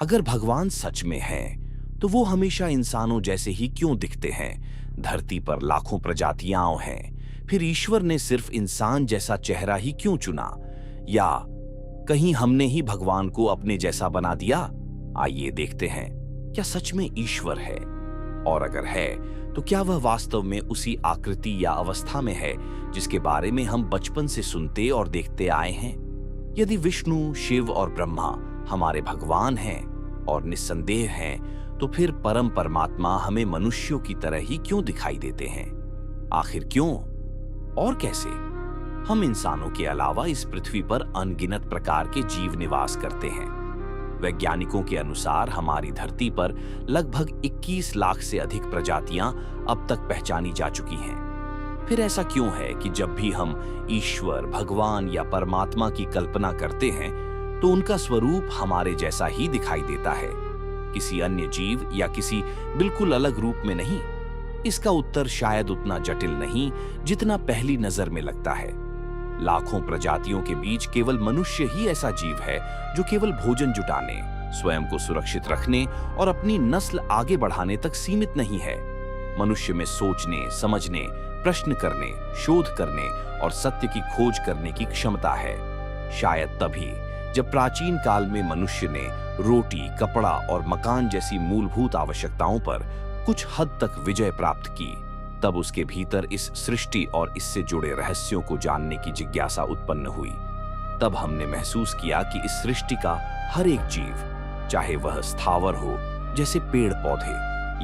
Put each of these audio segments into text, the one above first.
अगर भगवान सच में हैं, तो वो हमेशा इंसानों जैसे ही क्यों दिखते हैं? धरती पर लाखों प्रजातियां हैं, फिर ईश्वर ने सिर्फ इंसान जैसा चेहरा ही क्यों चुना? या कहीं हमने ही भगवान को अपने जैसा बना दिया? आइए देखते हैं, क्या सच में ईश्वर है? और अगर है, तो क्या वह वास्तव में उसी आकृति या अवस्था में है जिसके बारे में हम बचपन से सुनते और देखते आए हैं? यदि विष्णु, शिव और ब्रह्मा हमारे भगवान हैं और निस्संदेह हैं, तो फिर परम परमात्मा हमें मनुष्यों की तरह ही क्यों दिखाई देते हैं? आखिर क्यों और कैसे? हम इंसानों के अलावा इस पृथ्वी पर अनगिनत प्रकार के जीव निवास करते हैं। वैज्ञानिकों के अनुसार हमारी धरती पर लगभग 21 लाख से अधिक प्रजातियां अब तक पहचानी जा चुकी हैं। फिर ऐसा क्यों है कि जब भी हम ईश्वर, भगवान या परमात्मा की कल्पना करते हैं, तो उनका स्वरूप हमारे जैसा ही दिखाई देता है, किसी अन्य जीव या किसी बिल्कुल अलग रूप में नहीं? इसका उत्तर शायद उतना जटिल नहीं जितना पहली नजर में लगता है। लाखों प्रजातियों के बीच केवल मनुष्य ही ऐसा जीव है जो केवल भोजन जुटाने, स्वयं को सुरक्षित रखने और अपनी नस्ल आगे बढ़ाने तक सीमित नहीं है। मनुष्य में सोचने, समझने, प्रश्न करने, शोध करने और सत्य की खोज करने की क्षमता है। शायद तभी जब प्राचीन काल में मनुष्य ने रोटी, कपड़ा और मकान जैसी मूलभूत आवश्यकताओं पर कुछ हद तक विजय प्राप्त की, तब उसके भीतर इस सृष्टि और इससे जुड़े रहस्यों को जानने की जिज्ञासा उत्पन्न हुई। तब हमने महसूस किया कि इस सृष्टि का हर एक जीव, चाहे वह स्थावर हो जैसे पेड़ पौधे,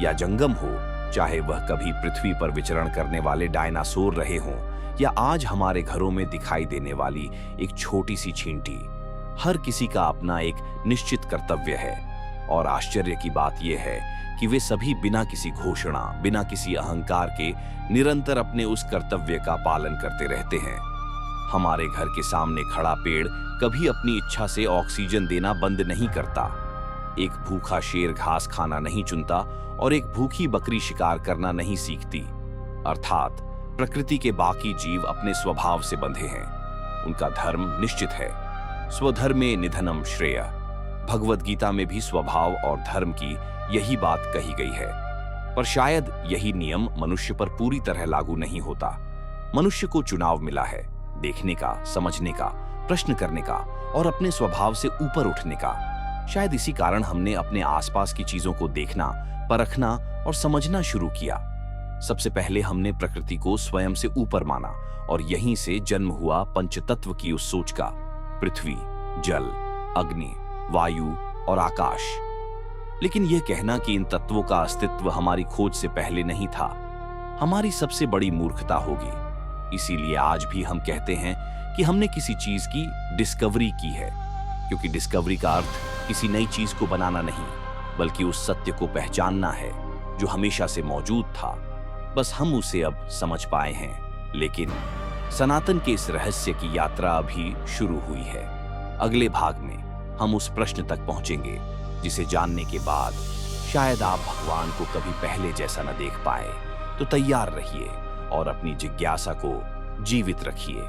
या जंगम हो, चाहे वह कभी पृथ्वी पर विचरण करने वाले डायनासोर रहे हों, या आज हमारे घरों में दिखाई देने वाली एक छोटी सी चींटी, हर किसी का अपना एक निश्चित कर्तव्य है। और आश्चर्य की बात यह है कि वे सभी बिना किसी घोषणा, बिना किसी अहंकार के निरंतर अपने उस कर्तव्य का पालन करते रहते हैं। हमारे घर के सामने खड़ा पेड़ कभी अपनी इच्छा से ऑक्सीजन देना बंद नहीं करता। एक भूखा शेर घास खाना नहीं चुनता और एक भूखी बकरी शिकार करना नहीं सीखती। अर्थात प्रकृति के बाकी जीव अपने स्वभाव से बंधे हैं। उनका धर्म निश्चित है। स्वधर्मे निधनम श्रेय। भगवद गीता में भी स्वभाव और धर्म की यही बात कही गई है। पर शायद यही नियम मनुष्य पर पूरी तरह लागू नहीं होता। मनुष्य को चुनाव मिला है, देखने का, समझने का, प्रश्न करने का और अपने स्वभाव से ऊपर उठने का। शायद इसी कारण हमने अपने आसपास की चीजों को देखना, परखना और समझना शुरू किया। सबसे पहले हमने प्रकृति को स्वयं से ऊपर माना और यहीं से जन्म हुआ पंचतत्व की उस सोच का। पृथ्वी, जल, अग्नि, वायु और आकाश। लेकिन यह कहना कि इन तत्वों का अस्तित्व हमारी खोज से पहले नहीं था, हमारी सबसे बड़ी मूर्खता होगी। इसीलिए आज भी हम कहते हैं कि हमने किसी चीज की डिस्कवरी की है, क्योंकि डिस्कवरी का अर्थ किसी नई चीज को बनाना नहीं, बल्कि उस सत्य को पहचानना है जो हमेशा से मौजूद था, बस हम उसे अब समझ पाए हैं। लेकिन सनातन के इस रहस्य की यात्रा अभी शुरू हुई है। अगले भाग में हम उस प्रश्न तक पहुंचेंगे जिसे जानने के बाद शायद आप भगवान को कभी पहले जैसा न देख पाए। तो तैयार रहिए और अपनी जिज्ञासा को जीवित रखिए।